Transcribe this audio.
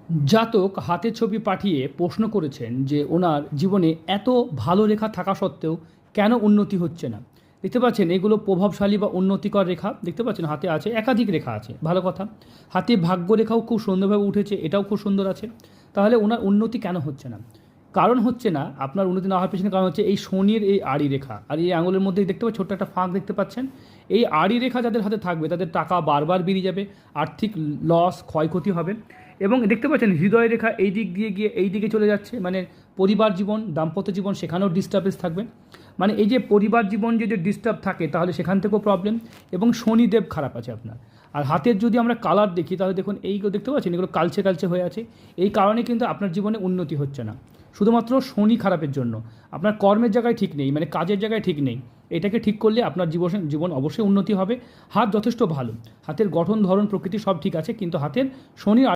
জাতক হাতের ছবি পাঠিয়ে প্রশ্ন করেছেন যে ওনার জীবনে এত ভালো রেখা থাকা সত্ত্বেও কেন উন্নতি হচ্ছে না। দেখতে পাচ্ছেন এগুলো প্রভাবশালী বা উন্নতিকর রেখা, দেখতে পাচ্ছেন হাতে আছে, একাধিক রেখা আছে, ভালো কথা। হাতে ভাগ্য রেখাও খুব সুন্দরভাবে উঠেছে, এটাও খুব সুন্দর আছে। তাহলে ওনার উন্নতি কেন হচ্ছে না? কারণ হচ্ছে না, আপনার উন্নতি না হওয়ার পেছনে কারণ হচ্ছে এই শনির এই আড়ি রেখা, আর এই আঙুলের মধ্যে দেখতে পাচ্ছেন ছোট্ট একটা ফাঁক দেখতে পাচ্ছেন। এই আড়ি রেখা যাদের হাতে থাকবে তাদের টাকা বারবার বেরিয়ে যাবে, আর্থিক লস, ক্ষয়ক্ষতি হবে। এবং দেখতে পাচ্ছেন হৃদয় রেখা এই দিক দিয়ে গিয়ে এই দিকে চলে যাচ্ছে, মানে পরিবার জীবন, দাম্পত্য জীবন, সেখানেও ডিস্টার্বেন্স থাকবে। মানে এই যে পরিবার জীবন যদি ডিস্টার্ব থাকে তাহলে সেখান থেকেও প্রবলেম। এবং শনিদেব খারাপ আছে আপনার। আর হাতের যদি আমরা কালার দেখি তাহলে দেখুন এইগুলো দেখতে পাচ্ছেন, এগুলো কালচে কালচে হয়ে আছে। এই কারণে কিন্তু আপনার জীবনে উন্নতি হচ্ছে না, শুধুমাত্র শনি খারাপের জন্য। আপনার কর্মের জায়গায় ঠিক নেই, মানে কাজের জায়গায় ঠিক নেই। এটাকে ঠিক করলে আপনার জীবন অবশ্যই উন্নতি হবে। হাত যথেষ্ট ভালো, হাতের গঠন, ধরন, প্রকৃতি সব ঠিক আছে, কিন্তু হাতের শনি